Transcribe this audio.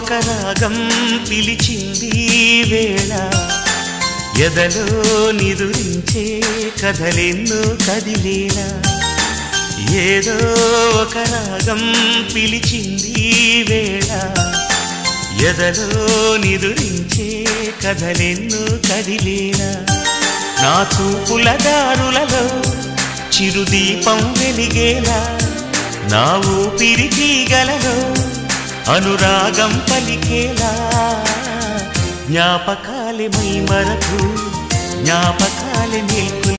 ఒక రాగం పిలిచింది వేళ ఎదలో నిదురించే కథలెన్నో కదిలేలా ఏదో ఒక రాగం పిలిచింది వేళ ఎదలో నిదురించే కథలెన్నో కదిలేలా నా చూపుల దారులలో చిరుదీపం వెలిగేలా నా ఊపిరి తీగలలో అనురాగం పలికేలా జ్ఞాపకాలే మై మరకు జ్ఞాపకాలే మేల్కొ